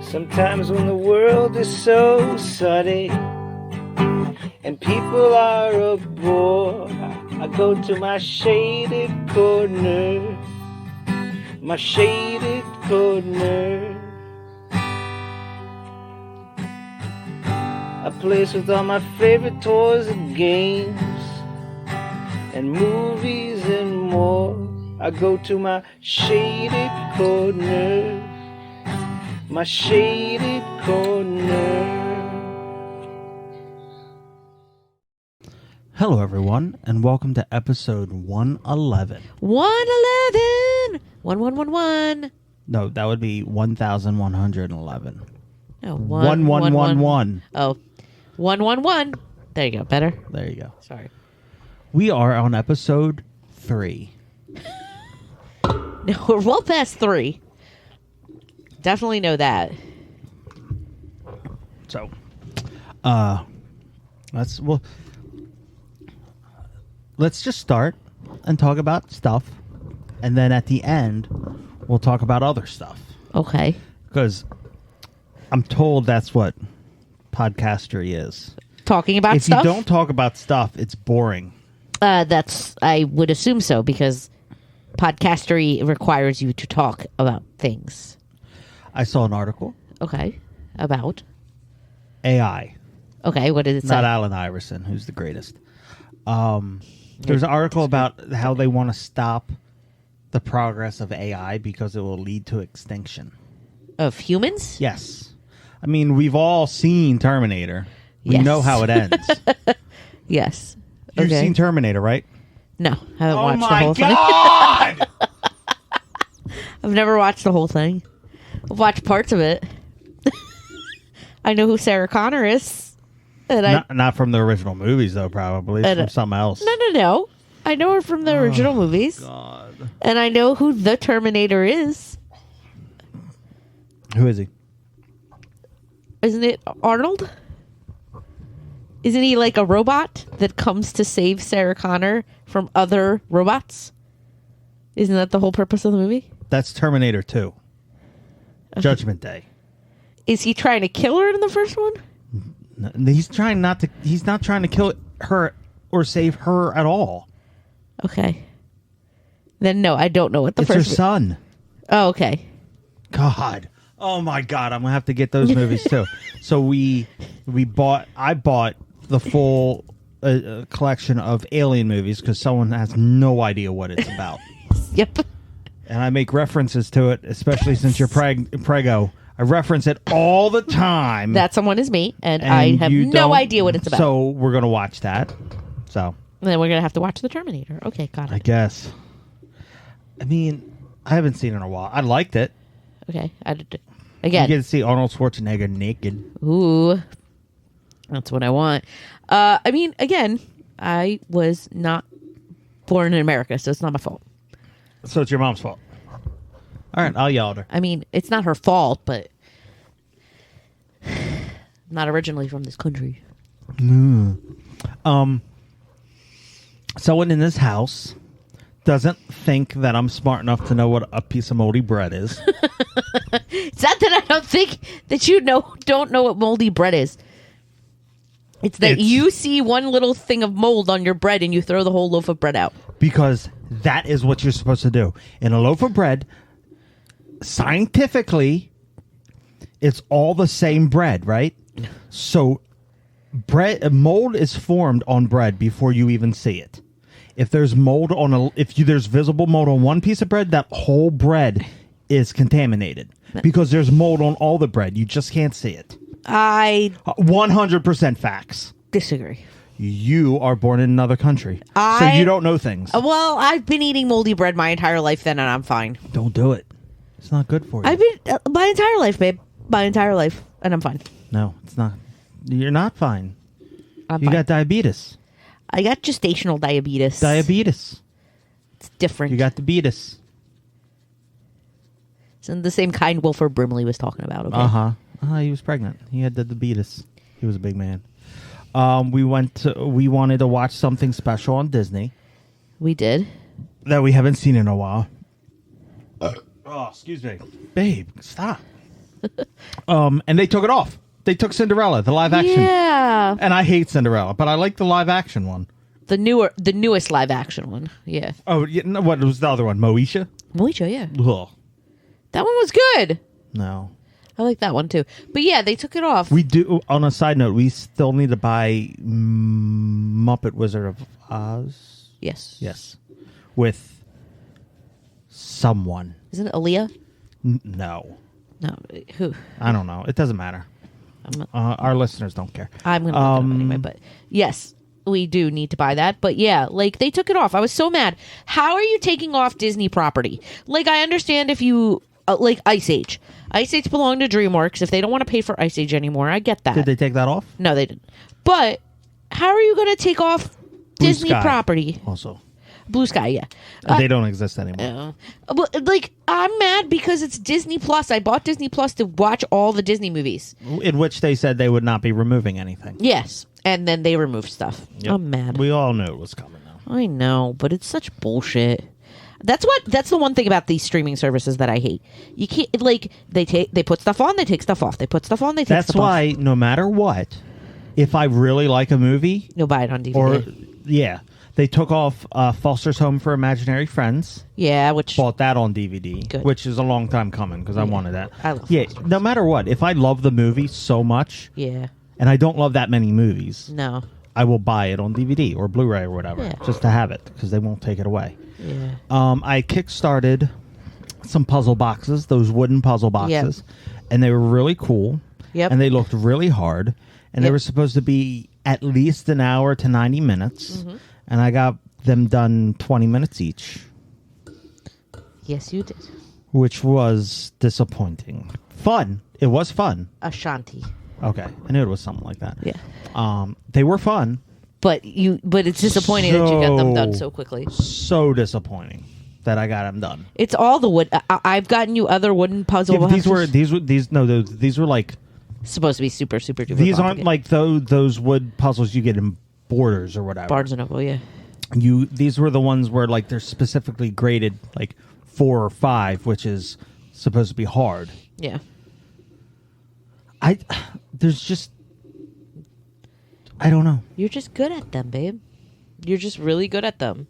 Sometimes when the world is so sunny and people are a bore, I go to my shaded corner, my shaded corner. A place with all my favorite toys and games and movies and more. I go to my shaded corner, my shaded corner. Hello, everyone, and welcome to episode 111. 111! 1111. No, that would be 1,111. No, 1111. Oh, 111. There you go. Better? There you go. Sorry. We are on episode 3. No, we're well past 3. Definitely know that. So, let's just start and talk about stuff, and then at the end, we'll talk about other stuff. Okay. Because I'm told that's what podcastery is. Talking about If stuff? you don't talk about stuff, it's boring. I would assume so, because podcastery requires you to talk about things. I saw an article. Okay. About? AI. Okay, what did it say? Not Allen Iverson, who's the greatest. There's an article about how they want to stop the progress of AI because it will lead to extinction. Of humans? Yes. I mean, we've all seen Terminator. We Yes. know how it ends. Yes. You've Okay. seen Terminator, right? No, I haven't watched the my whole thing. God! I've never watched the whole thing. I've watched parts of it. I know who Sarah Connor is. And Not from the original movies, though, probably. It's from something else. No. I know her from the original movies. God. And I know who the Terminator is. Who is he? Isn't it Arnold? Isn't he like a robot that comes to save Sarah Connor from other robots? Isn't that the whole purpose of the movie? That's Terminator 2. Judgment Day. Is he trying to kill her in the first one? He's trying not to. He's not trying to kill her or save her at all. Okay. Then no, I don't know what the It's her first. son. Oh, okay. God. Oh my God. I'm gonna have to get those movies too. So I bought the full collection of Alien movies because someone has no idea what it's about, Yep. and I make references to it, especially since you're prego. I reference it all the time. That someone is me, and I have you no don't- idea what it's about. So we're gonna watch that. So And then we're going to have to watch The Terminator. Okay, got I it. guess. I mean, I haven't seen it in a while. I liked it. Okay. You Again. get to see Arnold Schwarzenegger naked. Ooh. That's what I want. I mean, again, I was not born in America, so it's not my fault. So it's your mom's fault. All right, I'll yell at her. I mean, it's not her fault, but I'm not originally from this country. Someone in this house doesn't think that I'm smart enough to know what a piece of moldy bread is. It's not that I don't think that you don't know what moldy bread is. It's that you see one little thing of mold on your bread and you throw the whole loaf of bread out. Because that is what you're supposed to do. In a loaf of bread, scientifically, it's all the same bread, right? So mold is formed on bread before you even see it. If there's there's visible mold on one piece of bread, that whole bread is contaminated because there's mold on all the bread. You just can't see it. I 100% facts. disagree. You are born in another country, so you don't know things. Well, I've been eating moldy bread my entire life then, and I'm fine. Don't do it. It's not good for you. I've been my entire life, babe. My entire life, and I'm fine. No, it's not. You're not fine. I'm You fine. got diabetes. I got gestational diabetes. Diabetes. It's different. You got diabetes. It's the same kind Wilford Brimley was talking about. Okay. He was pregnant. He had the diabetes. He was a big man. We wanted to watch something special on Disney We did. that we haven't seen in a while. Oh, excuse me. Babe, stop. And they took it off. They took Cinderella, the live action. Yeah. And I hate Cinderella, but I like the live action one. The newest live action one. Yeah. Oh, yeah, no, what was the other one? Moesha? Moesha, yeah. Ugh. That one was good. No. I like that one too. But yeah, they took it off. We do, on a side note, we still need to buy Muppet Wizard of Oz. Yes. Yes. With someone. Isn't it Aaliyah? No. No. Who? I don't know. It doesn't matter. Our listeners don't care. I'm going to look it up anyway. But yes, we do need to buy that. But yeah, like they took it off. I was so mad. How are you taking off Disney property? Like I understand if you like Ice Age. Ice Age belonged to DreamWorks. If they don't want to pay for Ice Age anymore, I get that. Did they take that off? No, they didn't. But how are you going to take off Blue Disney Sky property? Also. Blue Sky, yeah. They don't exist anymore. But like, I'm mad because it's Disney Plus. I bought Disney Plus to watch all the Disney movies. In which they said they would not be removing anything. Yes, and then they removed stuff. Yep. I'm mad. We all knew it was coming now. I know, but it's such bullshit. That's the one thing about these streaming services that I hate. You can't like they put stuff on, they take stuff off. They put stuff on, they take That's stuff off. why no matter what, if I really like a movie, You'll buy it on DVD. or yeah, they took off Foster's Home for Imaginary Friends. Yeah, which Bought that on DVD, Good. which is a long time coming because I wanted that. I love yeah, Foster's. no matter what, if I love the movie so much, yeah, and I don't love that many movies, no, I will buy it on DVD or Blu-ray or whatever, Yeah. just to have it because they won't take it away. yeah, I kickstarted some puzzle boxes, those wooden puzzle boxes, and they were really cool. Yep. And they looked really hard, and they Yep. were supposed to be at least an hour to 90 minutes, Mm-hmm. and I got them done 20 minutes each, yes, you did. which was disappointing. Fun. It was fun. Ashanti, Okay, I knew it was something like that. yeah, They were fun. but it's disappointing that you got them done so quickly. So disappointing that I got them done. It's all the wood. I've gotten you other wooden puzzle Yeah, but boxes. these were like Supposed to be super duper. these aren't complicated. like those wood puzzles you get in Borders or whatever. Barnes and Noble. Yeah, These were the ones where like they're specifically graded like 4 or 5, which is supposed to be hard. yeah. There's just I don't know. You're just good at them, babe. You're just really good at them.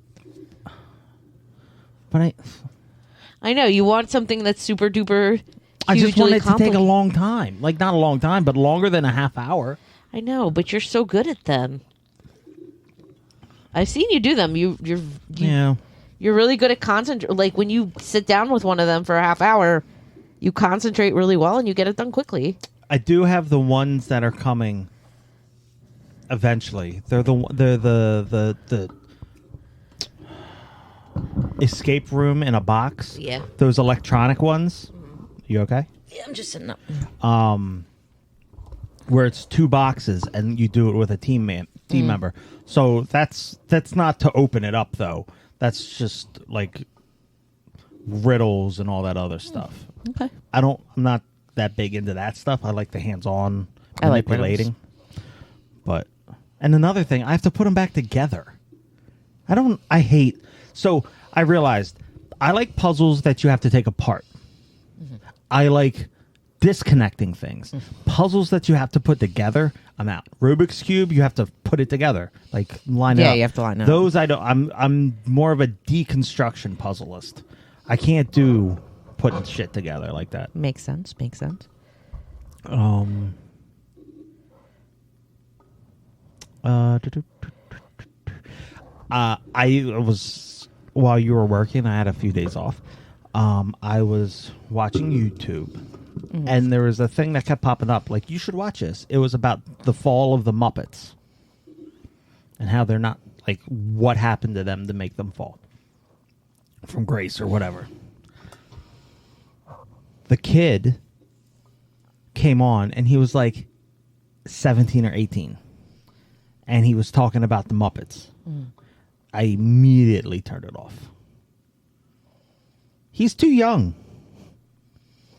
But I know you want something that's super duper. I just hugely want it to take a complicated. long time. Like not a long time, but longer than a half hour. I know, but you're so good at them. I've seen you do them. You're really good at concentrate. Like when you sit down with one of them for a half hour, you concentrate really well and you get it done quickly. I do have the ones that are coming eventually. They're the escape room in a box. Yeah. Those electronic ones. You okay? Yeah, I'm just sitting up. Where it's 2 boxes and you do it with a team member. So that's not to open it up though. That's just like riddles and all that other stuff. Okay. I'm not that big into that stuff. I like the hands-on I like manipulating. And another thing, I have to put them back together. So I realized I like puzzles that you have to take apart. Mm-hmm. I like disconnecting things. Puzzles that you have to put together, I'm out. Rubik's Cube, you have to put it together. Like line it Yeah, up. you have to line it up. Those I don't I'm more of a deconstruction puzzleist. I can't do putting shit together like that. Makes sense. I was while you were working, I had a few days off. I was watching YouTube, and there was a thing that kept popping up. Like, you should watch this. It was about the fall of the Muppets and how they're not like what happened to them to make them fall from grace or whatever. The kid came on, and he was like 17 or 18, and he was talking about the Muppets. I immediately turned it off. He's too young.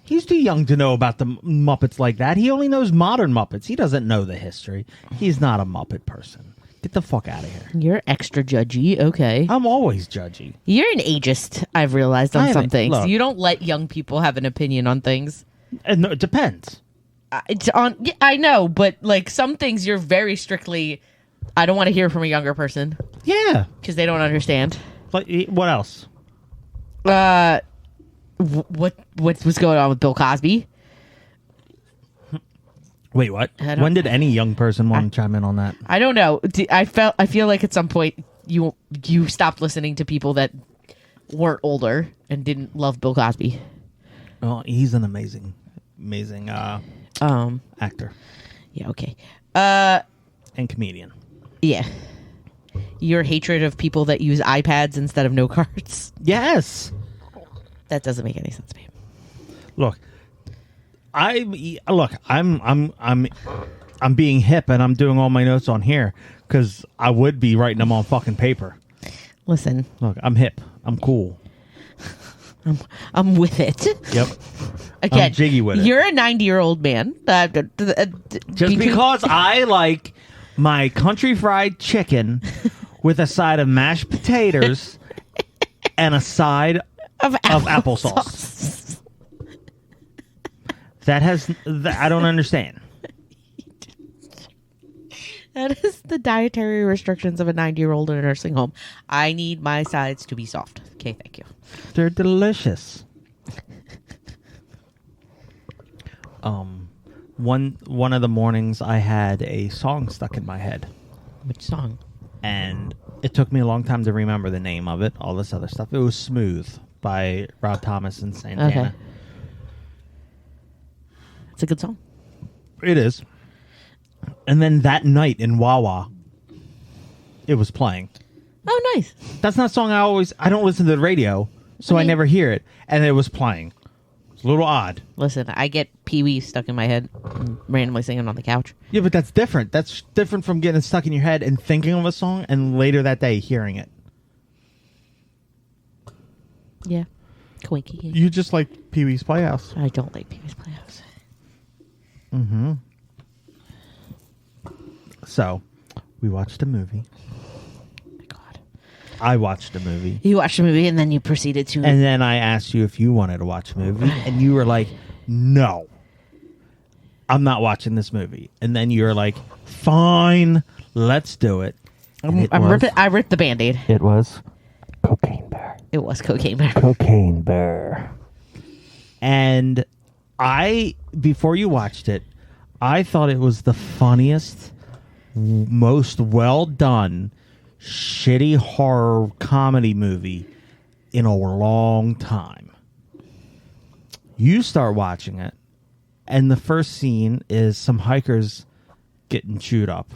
He's too young to know about the Muppets like that. He only knows modern Muppets. He doesn't know the history. He's not a Muppet person. Get the fuck out of here. You're extra judgy. Okay. I'm always judgy. You're an ageist, I've realized, I on am some things. look. You don't let young people have an opinion on things. No, it depends. It's on. Yeah, I know, but like some things you're very strictly. I don't want to hear from a younger person Yeah. because they don't understand. Like, what else? What was going on with Bill Cosby? Wait, what? When did any young person want to chime in on that? I don't know. I feel like at some point you stopped listening to people that weren't older and didn't love Bill Cosby. Oh, he's an amazing actor Yeah. Okay. and comedian. Yeah. Your hatred of people that use iPads instead of note cards. Yes. That doesn't make any sense to me. Look, I'm being hip and I'm doing all my notes on here because I would be writing them on fucking paper. Listen, Look, I'm hip. I'm cool. I'm with it. Yep. Again, I'm jiggy with it. You're a 90-year-old man. Just because I like my country fried chicken with a side of mashed potatoes and a side of applesauce. I don't understand. That is the dietary restrictions of a 90-year-old in a nursing home. I need my sides to be soft. Okay, thank you. They're delicious. One of the mornings I had a song stuck in my head, Which song? and it took me a long time to remember the name of it, all this other stuff. It was Smooth by Rob Thomas and Santana. Okay. It's a good song. It is. And then that night in Wawa, it was playing. Oh, nice. That's not a song I don't listen to the radio, so I mean- never hear it. And it was playing. It's a little odd. Listen, I get Pee Wee stuck in my head, randomly singing on the couch. Yeah, but that's different. That's different from getting it stuck in your head and thinking of a song and later that day hearing it. Yeah. Quinky. You just like Pee Wee's Playhouse. I don't like Pee Wee's Playhouse. So, we watched a movie. Oh my God. I watched a movie. You watched a movie and then you proceeded to... And then I asked you if you wanted to watch a movie. And you were like, no. I'm not watching this movie. And then you were like, fine, let's do it. And I ripped the Band-Aid. It was Cocaine Bear. It was Cocaine Bear. Cocaine Bear. And before you watched it, I thought it was the funniest, most well done, shitty horror comedy movie in a long time. You start watching it, and the first scene is some hikers getting chewed up.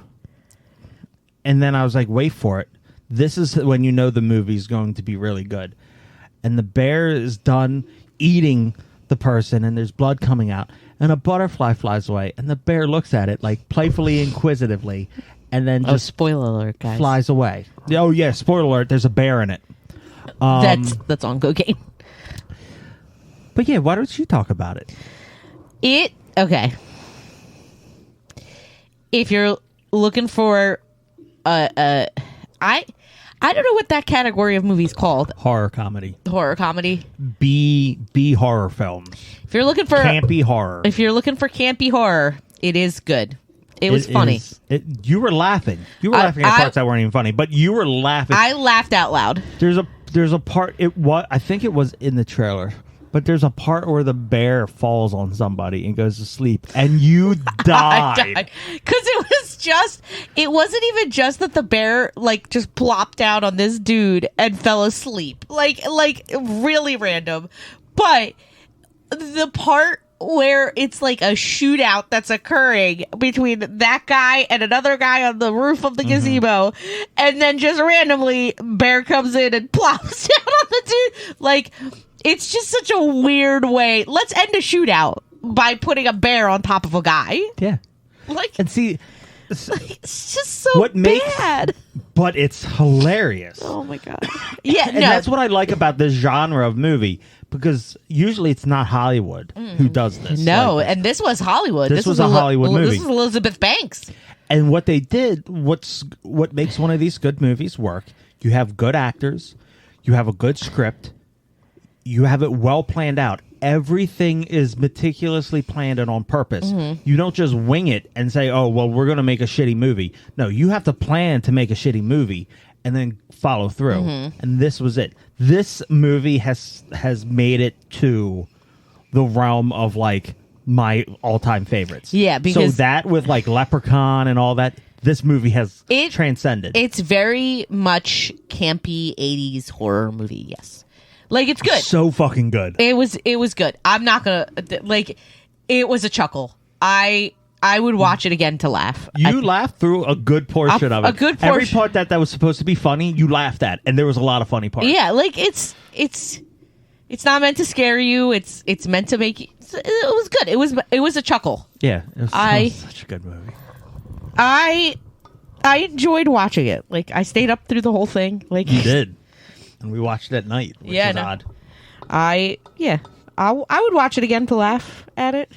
And then I was like, wait for it. This is when you know the movie's going to be really good. And the bear is done eating the person, and there's blood coming out. And a butterfly flies away, and the bear looks at it, like, playfully, inquisitively, and then just spoiler alert, guys. flies away. Oh, yeah, spoiler alert, there's a bear in it. That's on cocaine. But yeah, why don't you talk about it? Okay. If you're looking for I don't know what that category of movie's called. Horror comedy. Horror comedy. B horror films. If you're looking for Campy horror. If you're looking for campy horror, it is good. It was funny. You were laughing. You were laughing at parts that weren't even funny, but you were laughing. I laughed out loud. There's a part. I think it was in the trailer, but there's a part where the bear falls on somebody and goes to sleep, and you died. Because it wasn't even just that the bear like just plopped down on this dude and fell asleep, like really random, but the part where it's like a shootout that's occurring between that guy and another guy on the roof of the gazebo, and then just randomly bear comes in and plops down on the dude. Like, it's just such a weird way. Let's end a shootout by putting a bear on top of a guy. Yeah. Like, And see, it's just so bad. But it's hilarious. Oh my God. Yeah, And that's what I like about this genre of movie, because usually it's not Hollywood who does this. No, Like, and this was Hollywood. This was a Hollywood movie. This is Elizabeth Banks. and what they did, what makes one of these good movies work, you have good actors, you have a good script, you have it well planned out. everything is meticulously planned and on purpose. Mm-hmm. You don't just wing it and say, "Oh, well, we're going to make a shitty movie." No, you have to plan to make a shitty movie and then follow through. Mm-hmm. And this was it. This movie has made it to the realm of like my all-time favorites. Yeah, because- so that with like Leprechaun and all that, this movie has It- transcended. It's very much campy 80s horror movie, yes. Like, it's good. So fucking good. It was good. I'm not gonna like. It was a chuckle. I would watch it again to laugh. You laughed through a good portion of it. a good Every portion. part that was supposed to be funny, you laughed at, and there was a lot of funny parts. Yeah, like it's not meant to scare you. It's meant to make you. It was good. It was a chuckle. Yeah, it was such a good movie. I enjoyed watching it. Like, I stayed up through the whole thing. Like, You did, and we watched it at night, which Yeah, is no. odd. I would watch it again to laugh at it.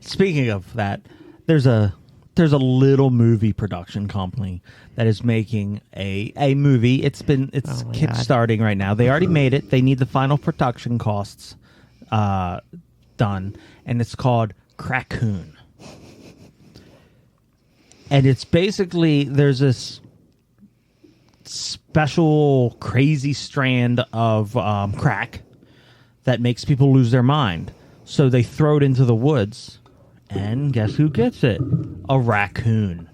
Speaking of that, there's a little movie production company that is making a movie. It's Oh my kickstarting right now. They already made it. They need the final production costs done, and it's called Crackoon. And it's basically there's this special crazy strand of crack that makes people lose their mind. So they throw it into the woods, and guess who gets it? A raccoon.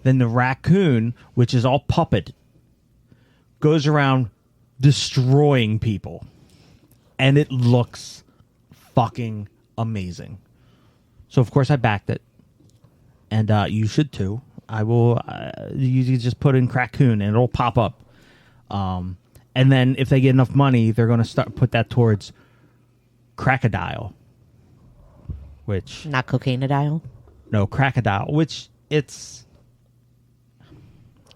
Then the raccoon, which is all puppet, goes around destroying people. And it looks fucking amazing. So, of course, I backed it. And you should too. I will. You just put in Crackoon and it'll pop up. And then if they get enough money, they're going to put that towards Crocodile. Which Not cocaine-a-dial. no, Crocodile. Which it's.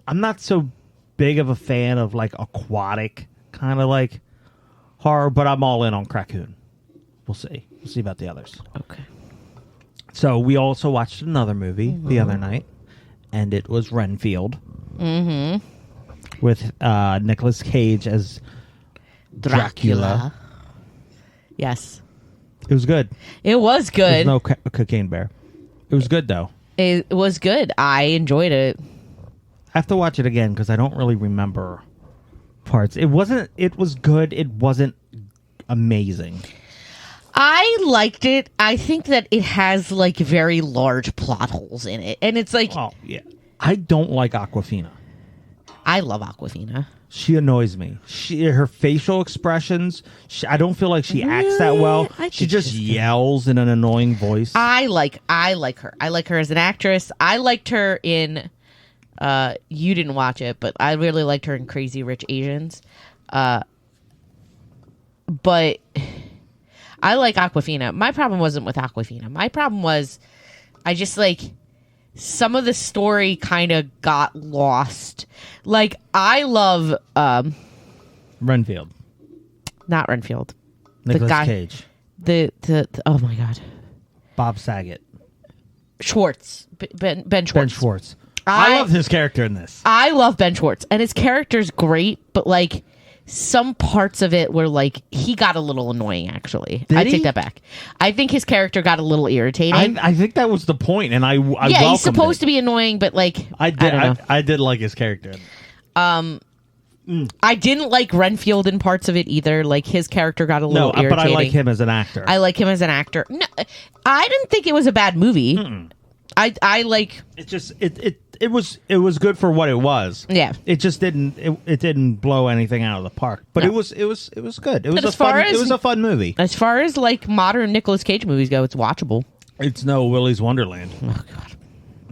I'm not so big of a fan of like aquatic kind of like horror, but I'm all in on Crackoon. We'll see. We'll see about the others. Okay. So we also watched another movie the other night, and it was Renfield. Mm-hmm. With Nicolas Cage as Dracula. Yes. It was good. It was There's good. no cocaine bear. It was good though. It was good. I enjoyed it. I have to watch it again because I don't really remember parts. It wasn't. It was good. It wasn't amazing. I liked it. I think that it has like very large plot holes in it. And it's like, Oh yeah. I don't like Aquafina. I love Aquafina. She annoys me. Her facial expressions. I don't feel like she acts that well. I She think just she's good. yells in an annoying voice. I like her. I like her as an actress. I liked her in you didn't watch it, but I really liked her in Crazy Rich Asians. But I like Aquafina. My problem wasn't with Aquafina. My problem was I just like some of the story kind of got lost. Like, I love Renfield. not Renfield. Nicolas guy- Cage. The oh my god. Bob Saget. Schwartz. Ben Schwartz. Ben Schwartz. I love his character in this. I love Ben Schwartz, and his character's great, but like some parts of it were like he got a little annoying. Actually, Did I he? take that back. I think his character got a little irritating. I think that was the point, and I yeah, he's supposed to be annoying, but like I did. don't know. I did like his character. I didn't like Renfield in parts of it either. Like his character got a No, little irritating. but I like him as an actor. I like him as an actor. No, I didn't think it was a bad movie. I like. It just it was good for what it was. Yeah. It just didn't it didn't blow anything out of the park. But No. it was good. It was But a as far fun as- it was a fun movie. As far as like modern Nicolas Cage movies go, it's watchable. It's no Willy's Wonderland. Oh god,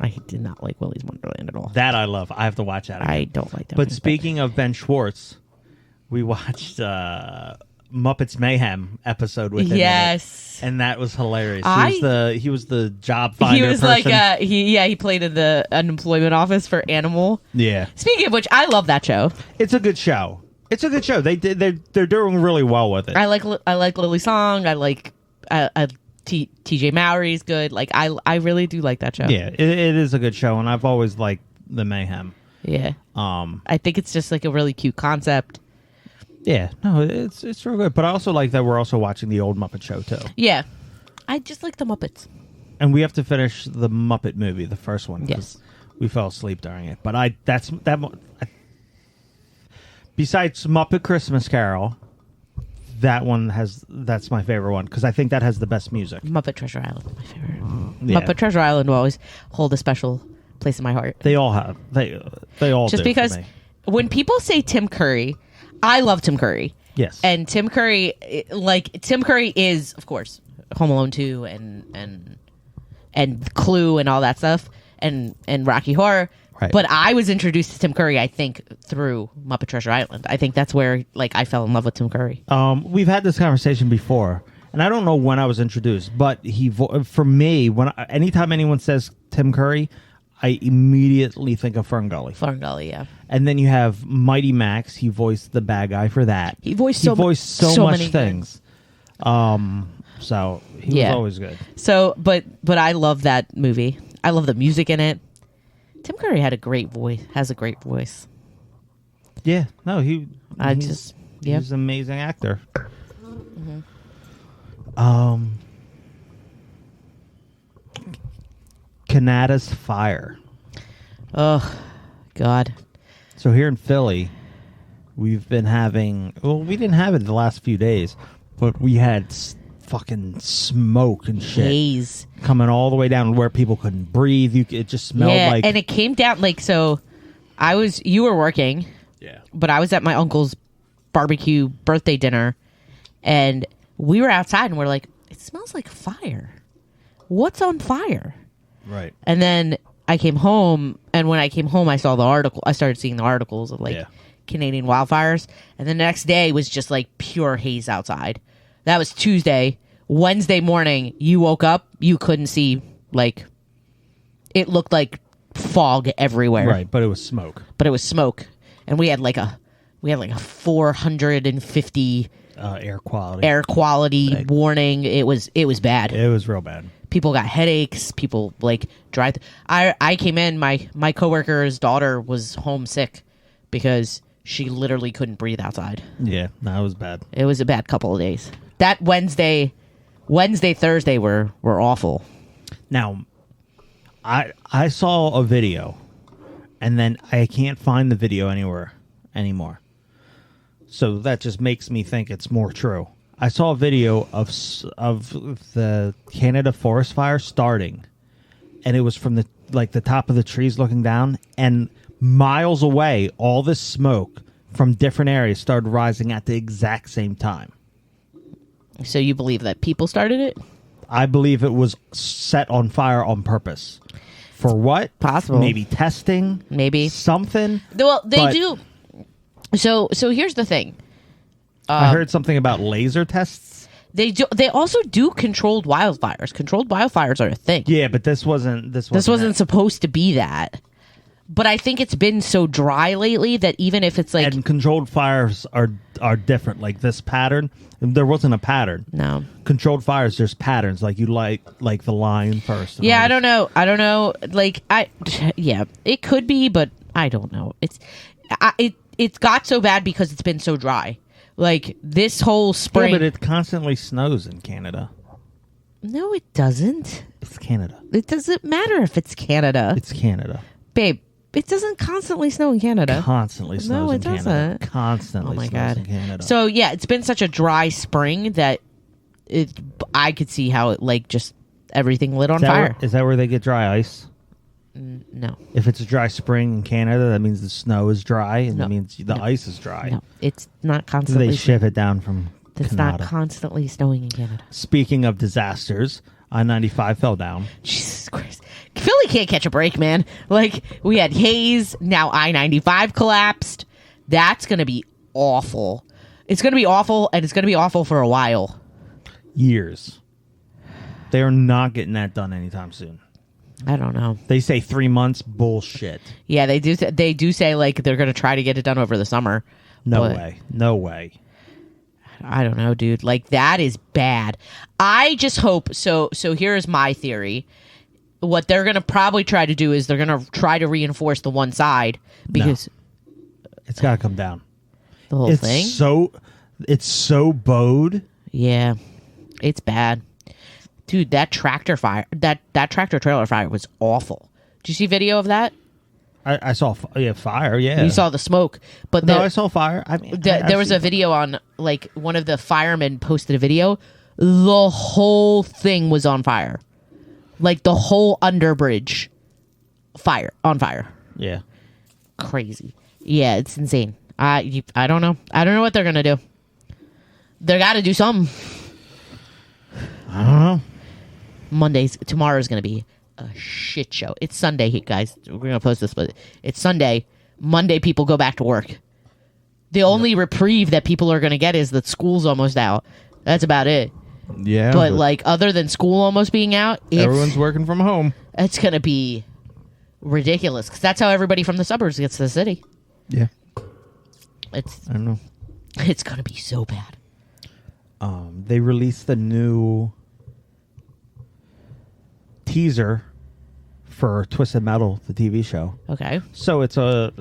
I did not like Willy's Wonderland at all. That I love. I have to watch that again. I don't like that. But one, speaking of Ben Schwartz, we watched Muppets Mayhem episode with him. in it, Yes. and that was hilarious. I- He was the job finder. He was person. like he played in the unemployment office for Animal. yeah. Speaking of which, I love that show. It's a good show. It's a good show. They're doing really well with it. I like Lily Song. I like TJ Mowry's good. Like I really do like that show. Yeah, it is a good show, and I've always liked the Mayhem. Yeah. I think it's just like a really cute concept. Yeah, no, it's real good. But I also like that we're also watching the old Muppet Show too, Yeah. I just like the Muppets. and we have to finish the Muppet movie, the first one. 'cause Yes. we fell asleep during it. But besides Muppet Christmas Carol, that's my favorite one because I think that has the best music. Muppet Treasure Island, my favorite. Yeah. Muppet Treasure Island will always hold a special place in my heart. They all have they all Just do for because me. when people say Tim Curry, I love Tim Curry. Yes. And Tim Curry, Tim Curry is, of course, Home Alone 2 and Clue and all that stuff and Rocky Horror. Right. But I was introduced to Tim Curry, I think, through Muppet Treasure Island. I think that's where I fell in love with Tim Curry. We've had this conversation before, and I don't know when I was introduced, but for me, anytime anyone says Tim Curry, I immediately think of Fern Gully. Fern Gully, yeah. And then you have Mighty Max. He voiced the bad guy for that. He voiced so so much many things. So he was Yeah. always good. So, but I love that movie. I love the music in it. Tim Curry had a great voice. Has a great voice. Yeah, no, he He's an amazing actor. Canada's Fire. Oh, God. So here in Philly, we've been having. Well, we didn't have it the last few days, but we had fucking smoke and shit Haze. coming all the way down where people couldn't breathe. It just smelled Yeah, like. and it came down so. You were working, Yeah. but I was at my uncle's barbecue birthday dinner, and we were outside, and we're like, it smells like fire. What's on fire? Right. And then I came home, and when I came home, I saw the article. I started seeing the articles of Yeah. Canadian wildfires, and the next day was just pure haze outside. That was Tuesday. Wednesday morning, you woke up, you couldn't see it looked like fog everywhere. Right, but it was smoke. But it was smoke, and we had a 450 Air quality. air quality warning. It was bad. It was real bad. People got headaches. People dry. I came in. My coworker's daughter was homesick because she literally couldn't breathe outside. Yeah, no, it was bad. It was a bad couple of days. That Wednesday, Thursday were awful. Now, I saw a video, and then I can't find the video anywhere anymore. So that just makes me think it's more true. I saw a video of the Canada forest fire starting, and it was from the top of the trees looking down, and miles away, all this smoke from different areas started rising at the exact same time. So you believe that people started it? I believe it was set on fire on purpose. For what? Possible. Maybe testing. Maybe. Something. Well, they But- do. So here's the thing. I heard something about laser tests. They also do controlled wildfires. Controlled wildfires are a thing. Yeah, but this wasn't. This Wasn't it. supposed to be that. But I think it's been so dry lately that even if it's And controlled fires are different. Like this pattern, there wasn't a pattern. no. Controlled fires, there's patterns. Like you light the line first. and Yeah, all I this. don't know. I don't know. Yeah, it could be, but I don't know. It's got so bad because it's been so dry. This whole spring. Yeah, but it constantly snows in Canada. No, it doesn't. It's Canada. It doesn't matter if it's Canada. It's Canada. Babe, it doesn't constantly snow in Canada. Constantly snows No, in it Canada. doesn't. Constantly Oh my snows God. in Canada. So yeah, it's been such a dry spring that I could see how it just everything lit on fire. Is that where they get dry ice? No, If it's a dry spring in Canada, that means the snow is dry, and No. that means the No. ice is dry. no, it's not constantly. They ship it down from It's Canada. not constantly snowing in Canada. Speaking of disasters, I-95 fell down. Jesus Christ, Philly can't catch a break, man. We had haze. Now I-95 collapsed. That's gonna be awful. It's gonna be awful, and it's gonna be awful for a while. Years. They are not getting that done anytime soon. I don't know. They say 3 months. Bullshit. Yeah, they do. They do say they're gonna try to get it done over the summer. No But- way. No way. I don't know, dude. That is bad. I just hope so. So here's my theory. What they're gonna probably try to do is they're gonna try to reinforce the one side because It's got to come down. The whole thing. It's so bowed. Yeah, it's bad, dude. That tractor tractor trailer fire was awful. Did you see video of that? I saw fire. Yeah, You saw the smoke, but no, I saw fire. I mean, there was a video on, like, one of the firemen posted a video. The whole thing was on fire, like the whole underbridge, on fire. Yeah, Crazy. Yeah, it's insane. I don't know. I don't know what they're gonna do. They got to do something. I don't know. Tomorrow's gonna be a shit show. It's Sunday, guys. We're gonna post this, but it's Sunday. Monday, people go back to work. The only reprieve that people are gonna get is that school's almost out. That's about it. Yeah, But like, other than school almost being out, everyone's working from home. it's gonna be ridiculous, because that's how everybody from the suburbs gets to the city. Yeah, I It's don't know. gonna be so bad. They released the new teaser for Twisted Metal, the TV show. Okay. So it's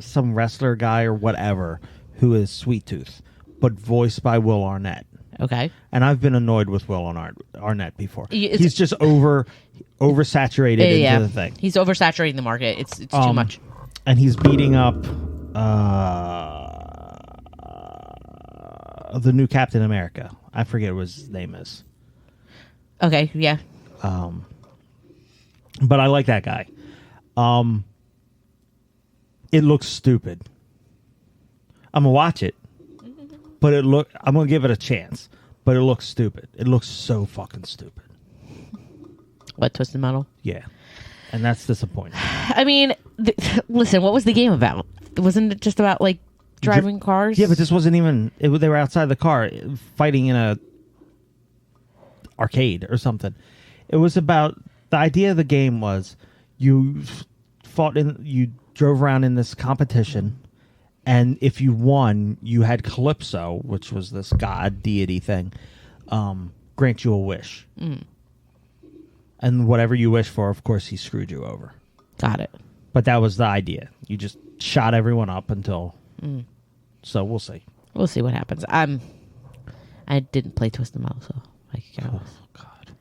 some wrestler guy or whatever who is Sweet Tooth, but voiced by Will Arnett. Okay. And I've been annoyed with Will Arnett before. It's- He's just oversaturated into the thing. He's oversaturating the market. It's too much. And he's beating up the new Captain America. I forget what his name is. Okay. Yeah. But I like that guy. It looks stupid. I'm gonna watch it, but I'm gonna give it a chance. But it looks stupid. It looks so fucking stupid. What, Twisted Metal? Yeah, and that's disappointing. I mean, listen. What was the game about? Wasn't it just about, like, driving cars? Yeah, but this wasn't even. They were outside the car fighting in a arcade or something. It was about, the idea of the game was you drove around in this competition, and if you won, you had Calypso, which was this god deity thing, grant you a wish. And whatever you wish for, of course, he screwed you over. Got it. But that was the idea. You just shot everyone up until. So we'll see. We'll see what happens. I didn't play Twisted Metal, so I could care less. God.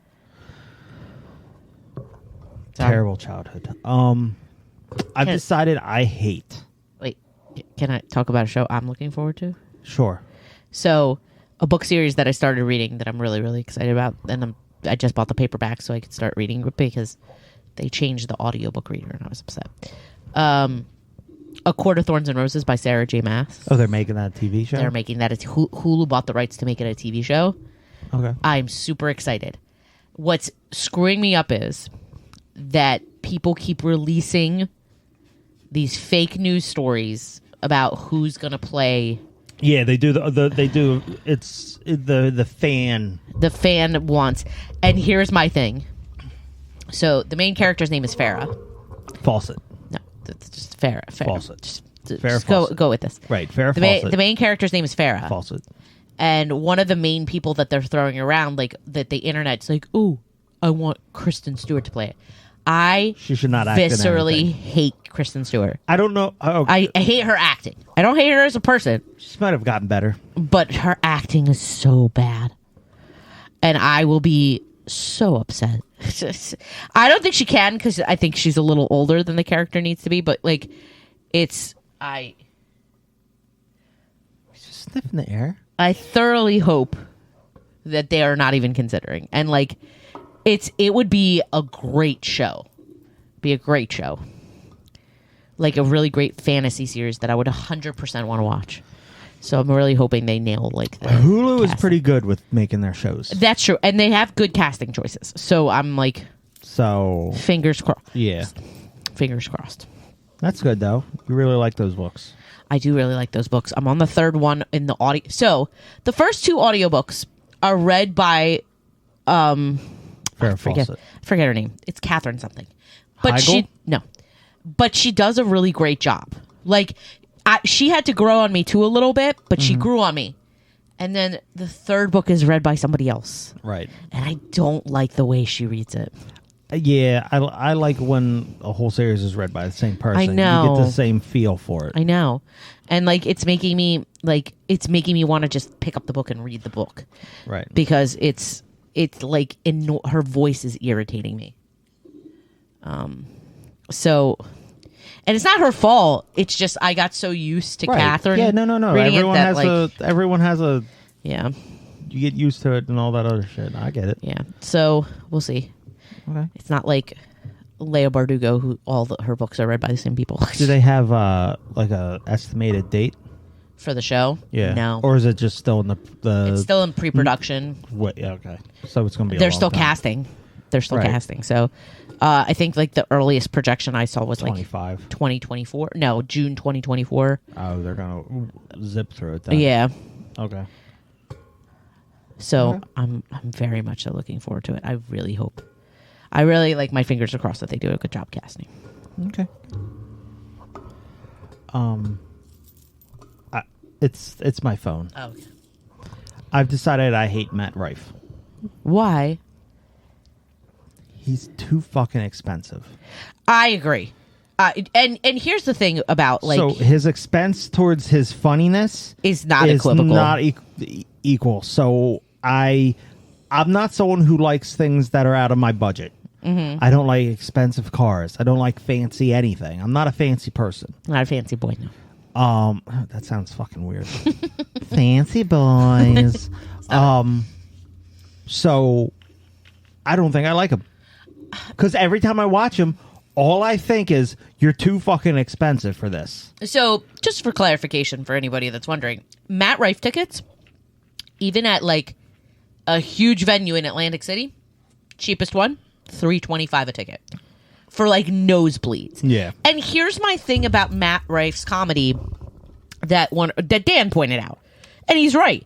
Sorry. Terrible childhood. I've Can- decided I hate. Wait, can I talk about a show I'm looking forward to? Sure. So, a book series that I started reading that I'm really, really excited about, and I just bought the paperback so I could start reading because they changed the audiobook reader, and I was upset. A Court of Thorns and Roses by Sarah J. Maas. Oh, they're making that TV show? They're making that. Hulu bought the rights to make it a TV show. Okay. I'm super excited. What's screwing me up is that people keep releasing these fake news stories about who's going to play. Yeah, they do. They do. It's the fan. The fan wants. And here's my thing. So the main character's name is Farah. Fawcett. No, just Farah. Fawcett. Just Farrah go Fawcett. go with this. Right, Farrah The Fawcett. main character's name is Farrah. Fawcett. And one of the main people that they're throwing around, like, that the internet's like, ooh, I want Kristen Stewart to play it. She should not act in viscerally anything. hate Kristen Stewart. I don't know. Oh, I hate her acting. I don't hate her as a person, she might have gotten better. but her acting is so bad. And I will be so upset. I don't think she can, because I think she's a little older than the character needs to be, but, like, Just sniff in the air. I thoroughly hope that they are not even considering. And, like, it would be a great show. Be a great show. Like a really great fantasy series that I would 100% want to watch. So I'm really hoping they nail, like, the Hulu is casting. pretty good with making their shows. That's true. And they have good casting choices. So I'm like, So fingers crossed. yeah, Fingers crossed. that's good though. You really like those books. I do really like those books. I'm on the third one in the audio. So the first two audiobooks are read by Farrah forget Fawcett. her name. It's Catherine something. But Heigl? But she does a really great job. Like, she had to grow on me too a little bit, but she grew on me. And then the third book is read by somebody else. Right. And I don't like the way she reads it. Yeah, I like when a whole series is read by the same person. I know. You get the same feel for it. I know. And like it's making me want to just pick up the book and read the book. Right. Because it's like her voice is irritating me. So, and it's not her fault. It's just I got so used to Right. Catherine. Yeah, no. reading Everyone has a yeah, you get used to it and all that other shit. I get it. yeah. So we'll see. Okay. It's not like Leia Bardugo, who her books are read by the same people. Do they have like a estimated date? For the show? Yeah. No. Or is it just still in the It's still in pre-production. Wait, yeah, okay. So it's going to be. They're a long still time. casting. They're still Right. casting. So I think like the earliest projection I saw was like 25. 2024. No, June 2024. Oh, they're going to zip through it then. Yeah. Okay. So Okay. I'm very much so looking forward to it. I really hope. I really like my fingers are crossed that they do a good job casting. Okay. It's my phone. Oh. I've decided I hate Matt Rife. Why? He's too fucking expensive. I agree. And here's the thing about like so his expense towards his funniness is not is equivocal. not equal. So I'm not someone who likes things that are out of my budget. Mm-hmm. I don't like expensive cars. I don't like fancy anything. I'm not a fancy person. Not a fancy boy, no. That sounds fucking weird. Fancy boys. So I don't think I like him. Because every time I watch him, all I think is, you're too fucking expensive for this. So, just for clarification for anybody that's wondering, Matt Rife tickets, even at like a huge venue in Atlantic City, cheapest one, $325 a ticket for like nosebleeds. Yeah. And here's my thing about Matt Rife's comedy that Dan pointed out, and he's right.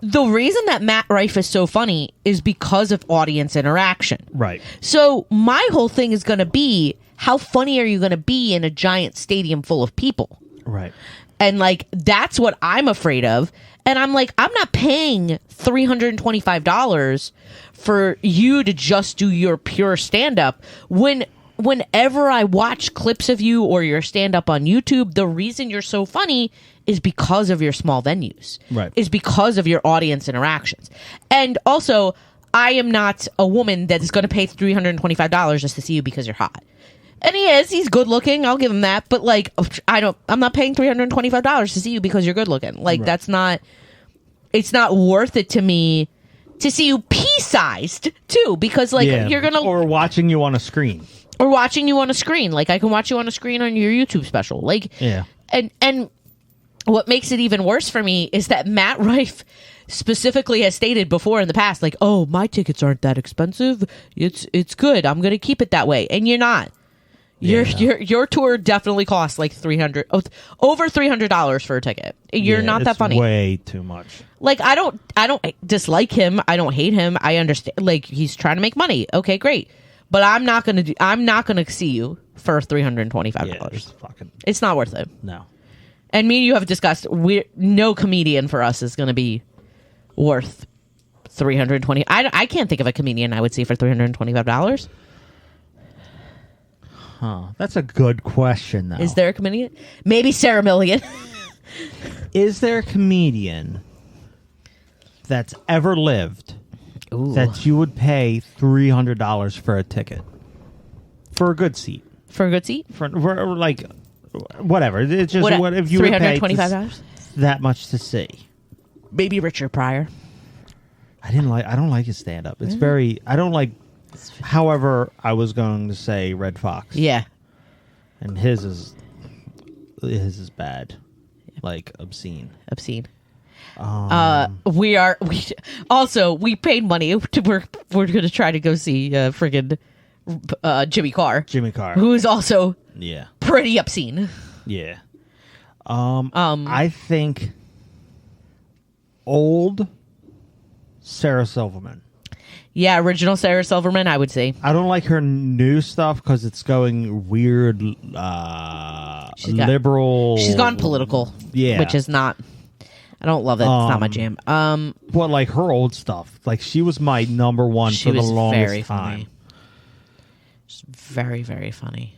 The reason that Matt Rife is so funny is because of audience interaction. Right. So my whole thing is going to be, how funny are you going to be in a giant stadium full of people? Right. And like, that's what I'm afraid of. And I'm like, I'm not paying $325 for you to just do your pure stand-up. Whenever I watch clips of you or your stand-up on YouTube, the reason you're so funny is because of your small venues. Right. Is because of your audience interactions. And also, I am not a woman that is going to pay $325 just to see you because you're hot. And he's good looking, I'll give him that, but like I'm not paying $325 to see you because you're good looking. Like Right. that's not, it's not worth it to me to see you pea-sized too, because like you're going to, or watching you on a screen. or watching you on a screen. Like I can watch you on a screen on your YouTube special. Like, Yeah. And what makes it even worse for me is that Matt Rife specifically has stated before in the past, like, oh, my tickets aren't that expensive. It's good. I'm going to keep it that way. And you're not. Your tour definitely costs like over $300 for a ticket. You're not that funny. Way too much. Like I don't dislike him. I don't hate him. I understand. Like he's trying to make money. Okay, great. But I'm not gonna see you for $325. Yeah, just fucking It's not worth it. no. And me and you have discussed no comedian for us is going to be worth $320. I can't think of a comedian I would see for $325. Huh. That's a good question, though. Is there a comedian? Maybe Sarah Milligan. Is there a comedian that's ever lived that you would pay $300 for a ticket for a good seat? For a good seat? For like whatever. It's just what if you would pay $325? that much to see? Maybe Richard Pryor. I don't like his stand up. It's very I don't like. However, I was going to say Red Fox. Yeah. And his is bad. Like obscene. We paid money to we're going to try to go see friggin' Jimmy Carr. Jimmy Carr. Who is also Yeah. pretty obscene. Yeah. I think old Sarah Silverman. Yeah, original Sarah Silverman, I would say. I don't like her new stuff because it's going weird, liberal. She's gone political. Yeah. Which is not, I don't love it. It's not my jam. But like her old stuff, like she was my number one She for the was longest very time. funny. It's very, very funny.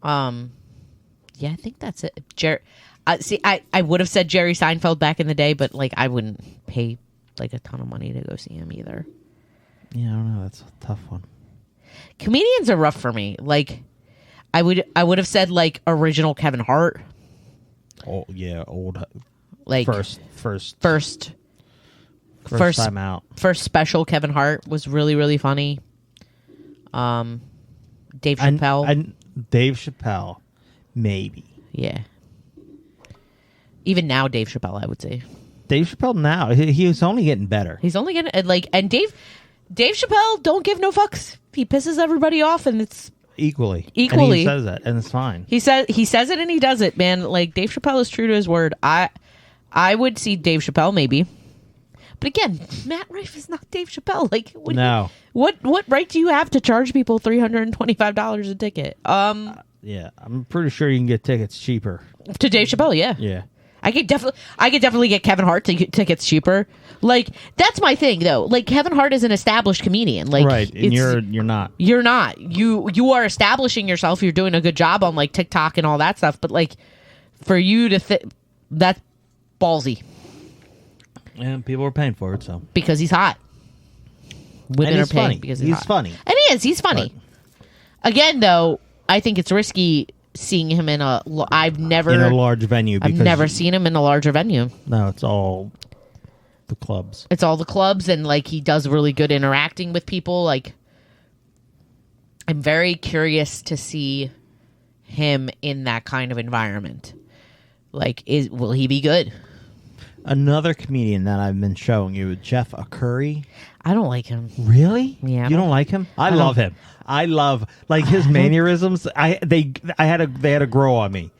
Yeah, I think that's it. I would have said Jerry Seinfeld back in the day, but like I wouldn't pay like a ton of money to go see him either. Yeah, I don't know. That's a tough one. Comedians are rough for me. Like I would have said like original Kevin Hart. Oh yeah, old. Like First time out. First special Kevin Hart was really, really funny. Dave Chappelle. Dave Chappelle, maybe. Yeah. Even now, Dave Chappelle, I would say. Dave Chappelle now, he was only getting better. He's only getting and Dave Chappelle don't give no fucks. He pisses everybody off, and it's Equally. Equally. And he says that, and it's fine. he says it and he does it, man. Like Dave Chappelle is true to his word. I would see Dave Chappelle maybe. But again, Matt Rife is not Dave Chappelle. Like, No. What right do you have to charge people $325 a ticket? Yeah, I'm pretty sure you can get tickets cheaper. To Dave Chappelle, yeah. Yeah. I could definitely get Kevin Hart tickets cheaper. Like that's my thing though. Like Kevin Hart is an established comedian. Like Right, and you're not. You're not. You are establishing yourself. You're doing a good job on like TikTok and all that stuff. But like for you to that's ballsy. And people are paying for it, so. Because he's hot. Women And are he's paying funny. because He's hot. funny. And he is. He's funny. Again, though, I think it's risky seeing him in a. I've never In a large venue. I've never seen him in a larger venue. No, it's all the clubs. It's all the clubs, and like he does really good interacting with people. Like, I'm very curious to see him in that kind of environment. Like, will he be good? Another comedian that I've been showing you, Jeff Curry. I don't like him. Really? Yeah. You don't like him? I love him. I love like his mannerisms. They had to grow on me.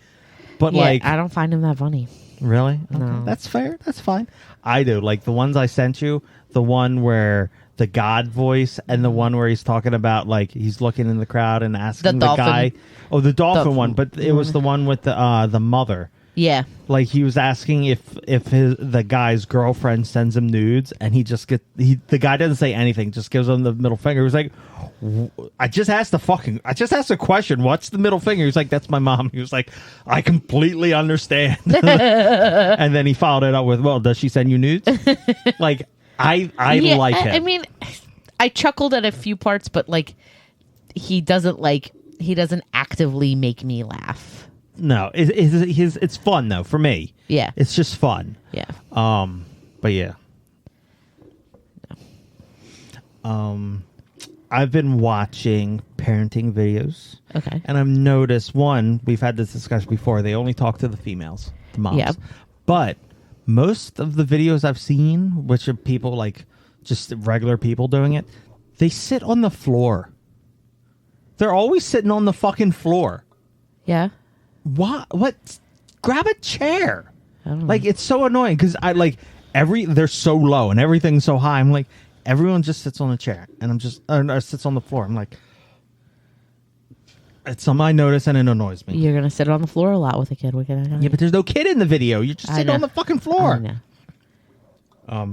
But Yeah, like I don't find him that funny. really? Okay, No. that's fair. That's fine. I do. Like the ones I sent you, the one where the God voice and the one where he's talking about like he's looking in the crowd and asking The the dolphin. guy. Oh, the dolphin one, but it was the one with the mother. Yeah. Like he was asking if the guy's girlfriend sends him nudes, and the guy doesn't say anything, just gives him the middle finger. He was like, I just asked a question. What's the middle finger? He's like, that's my mom. He was like, I completely understand. And then he followed it up with, well, does she send you nudes? Like I Yeah, like him. I mean, I chuckled at a few parts, but like he doesn't actively make me laugh. No, it's fun though for me. Yeah. It's just fun. Yeah. But yeah. I've been watching parenting videos. Okay. And I've noticed one, we've had this discussion before, they only talk to the females, the moms. Yep. But most of the videos I've seen, which are people like just regular people doing it, they sit on the floor. They're always sitting on the fucking floor. Yeah. What? Grab a chair. I don't know. Like it's so annoying because I like they're so low and everything's so high. I'm like everyone just sits on a chair and I'm just or sits on the floor. I'm like it's something I notice and it annoys me. You're gonna sit on the floor a lot with a kid. Yeah, but there's no kid in the video. You're just I sitting know. on the fucking floor. I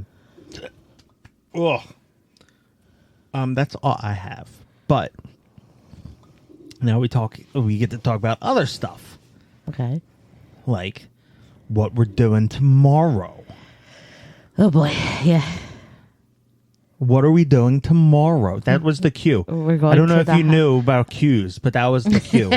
know. That's all I have. But now we get to talk about other stuff. Okay. Like what we're doing tomorrow. Oh boy. Yeah. What are we doing tomorrow? That was the cue. We're going I don't know to if the you knew about cues, but that was the cue.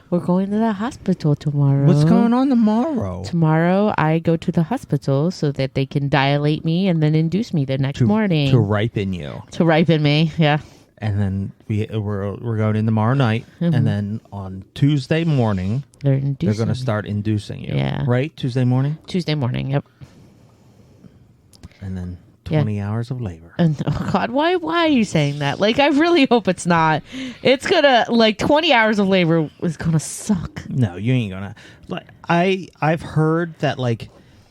We're going to the hospital tomorrow. What's going on tomorrow? Tomorrow, I go to the hospital so that they can dilate me and then induce me the next morning To ripen you. to ripen me. Yeah. And then we're going in tomorrow night, and then on Tuesday morning They're they're inducing. going to start inducing you. Yeah. Right? Tuesday morning? Tuesday morning. Yep. And then Yeah. 20 hours of labor. And oh God, why are you saying that? Like, I really hope it's not. It's gonna 20 hours of labor is gonna suck. No, you ain't gonna. Like I've heard that like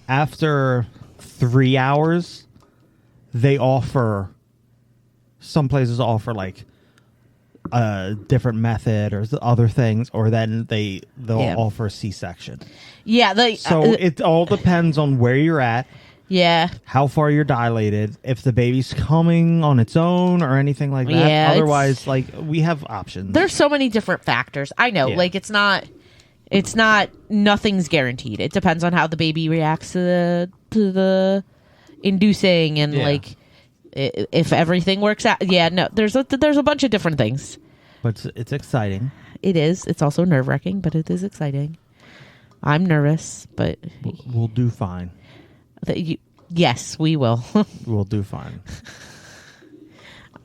after 3 hours, some places offer like a different method or other things, or then they'll Yeah. offer a C-section. Yeah. So it all depends on where you're at Yeah. how far you're dilated, if the baby's coming on its own or anything like that. Yeah, Otherwise, like, we have options. There's so many different factors. I know. Yeah. Like, it's not nothing's guaranteed. It depends on how the baby reacts to the inducing and Yeah. like if everything works out. Yeah, no. There's a bunch of different things. But it's exciting. It is. It's also nerve-wracking, but it is exciting. I'm nervous, but We'll do fine. yes, we will. We'll do fine.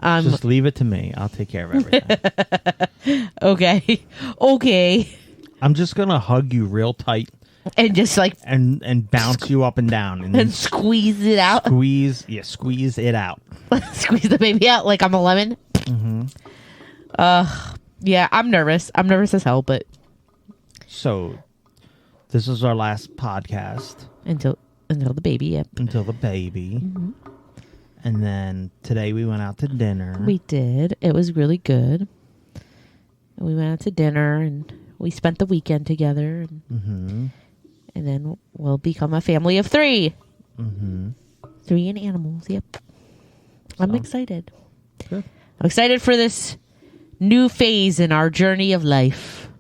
Um, Just leave it to me. I'll take care of everything. okay. Okay. I'm just going to hug you real tight And just like and bounce you up and down and then and squeeze it out. squeeze it out. Squeeze the baby out like I'm a lemon. Mm-hmm. Yeah, I'm nervous. I'm nervous as hell, but So, this is our last podcast until the baby, yep. until the baby. Mm-hmm. And then today we went out to dinner. We did. It was really good. We went out to dinner and we spent the weekend together. Mm-hmm. And then we'll become a family of 3. Mm-hmm. 3 and animals, yep. I'm So- excited. Good. I'm excited for this new phase in our journey of life.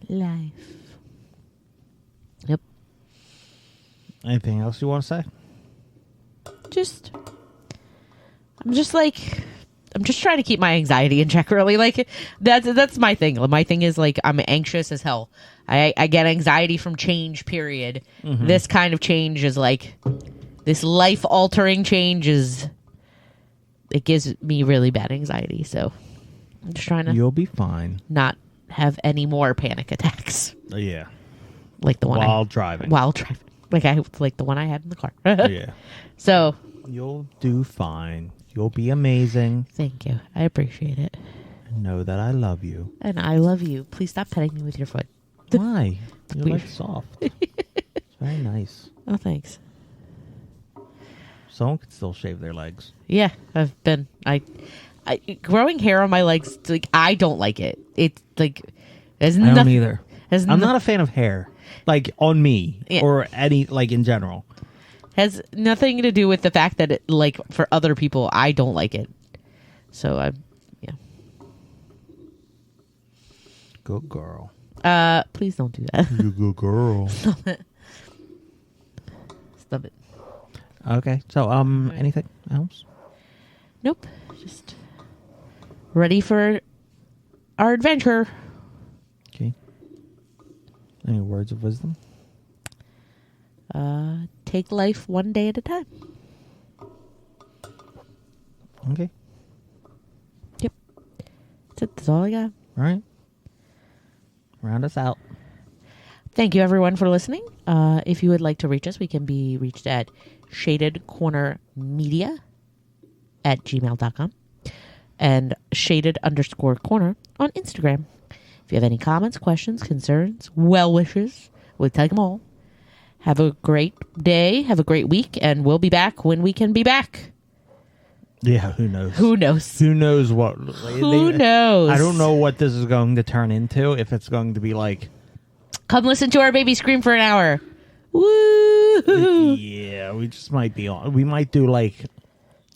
Life. Yep. Anything else you want to say? I'm just trying to keep my anxiety in check, really. Like, that's my thing. My thing is, like, I'm anxious as hell. I get anxiety from change, period. Mm-hmm. This kind of change is, like, this life-altering change it gives me really bad anxiety. So I'm just trying to You'll be fine. not have any more panic attacks. Yeah. Like the one While driving. while driving. Like the one I had in the car. Yeah. So, You'll do fine. You'll be amazing. thank you. I appreciate it. Know that I love you. And I love you. Please stop petting me with your foot. Why? You're Weird. like soft. It's very nice. Oh, thanks. Someone could still shave their legs. Yeah, I've been. I growing hair on my legs. Like, I don't like it. It's like there's I don't nothing. either. I'm not a fan of hair. Like, on me. Yeah. Or any, like, in general. Has nothing to do with the fact that it, like, for other people, I don't like it. So yeah. Good girl. Please don't do that. You good girl. Stop it. Okay. So, anything else? Nope. Just ready for our adventure. Okay. Any words of wisdom? Take life one day at a time. Okay. Yep. That's it. That's all I got. All right. Round us out. Thank you, everyone, for listening. If you would like to reach us, we can be reached at shadedcornermedia@gmail.com and shaded_corner on Instagram. If you have any comments, questions, concerns, well wishes, we'll take them all. Have a great day. Have a great week. And we'll be back when we can be back. Yeah, who knows? Who knows? Who knows what? Who knows? I don't know what this is going to turn into. If it's going to be like, Come listen to our baby scream for an hour. Woo! yeah, we just might be on. We might do like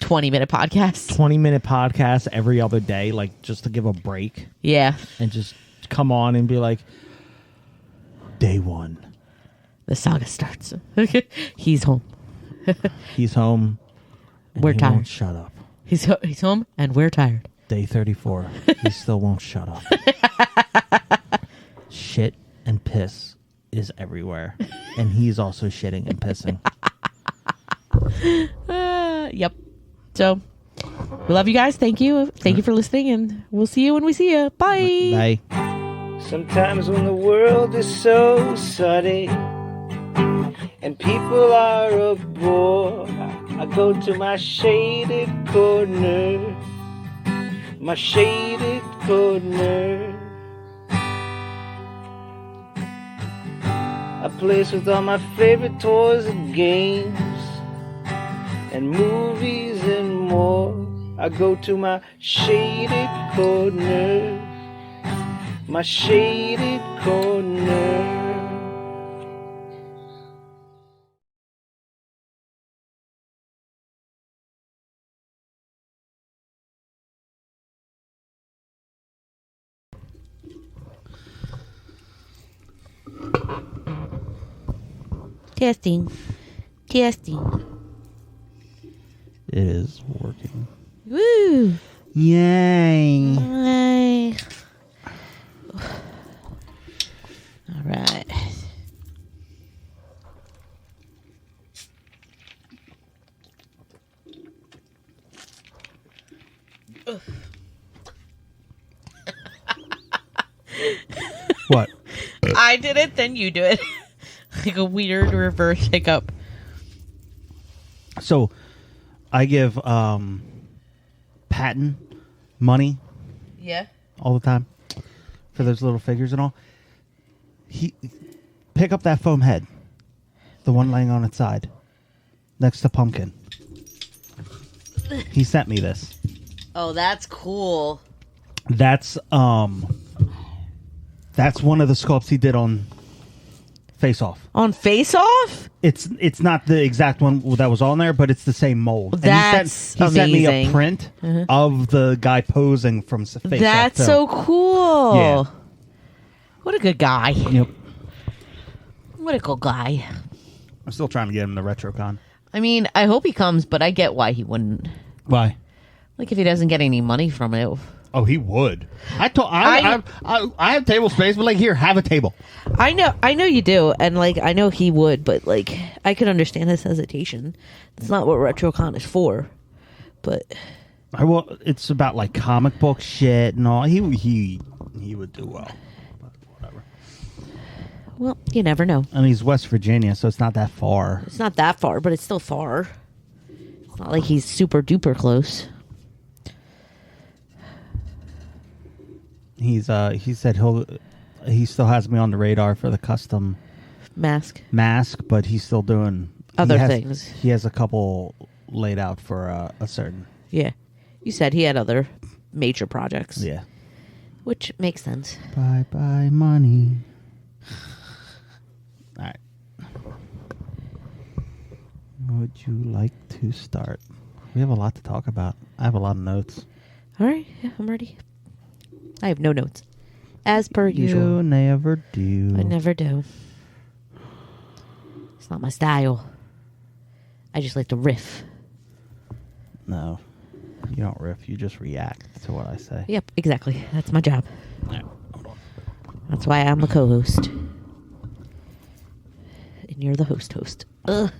20-minute podcast. 20-minute podcasts every other day, like just to give a break Yeah. and just come on and be like, day 1. The saga starts. He's home. He's home. And We're he tired. Won't shut up. He's home, and we're tired. Day 34. He still won't shut up. Shit and piss is everywhere. And he's also shitting and pissing. Yep. So, we love you guys. Thank you. Thank you for listening, and we'll see you when we see you. Bye. Bye. Sometimes when the world is so sunny and people are a bore, I go to my shaded corner, my shaded corner. A place with all my favorite toys and games and movies and more. I go to my shaded corner, my shaded corner. Testing. Testing. It is working. Woo! Yay! Yay. All right. What? I did it, then you do it. Like a weird reverse hiccup. So, I give Patton money Yeah. all the time for those little figures and all. He pick up that foam head, the one laying on its side, next to Pumpkin. He sent me this. Oh, that's cool. That's one of the sculpts he did on Face Off. On Face Off? It's not the exact one that was on there, but it's the same mold. And That's he sent me a amazing. print of the guy posing from Face Off. That's too. so cool. Yeah. What a good guy. Yep. What a good guy. I'm still trying to get him to RetroCon. I mean, I hope he comes, but I get why he wouldn't. Why? Like if he doesn't get any money from it. Oh, he would. I have table space, but like here, have a table. I know you do, and like I know he would, but like I could understand his hesitation. That's not what RetroCon is for. But It's about like comic book shit and all. He would do well. But whatever. well, you never know. And he's West Virginia, so it's not that far. It's not that far, but it's still far. It's not like he's super duper close. He said he still has me on the radar for the custom Mask. mask, but he's still doing Other he has- things. He has a couple laid out for a certain. Yeah. You said he had other major projects. Yeah. Which makes sense. Bye bye money. All right. Would you like to start? We have a lot to talk about. I have a lot of notes. All right. Yeah, I'm ready. I have no notes. As per usual. You never do. I never do. It's not my style. I just like to riff. No, you don't riff. You just react to what I say. Yep, exactly. That's my job. All right, hold on. That's why I'm the co-host. And you're the host. Ugh.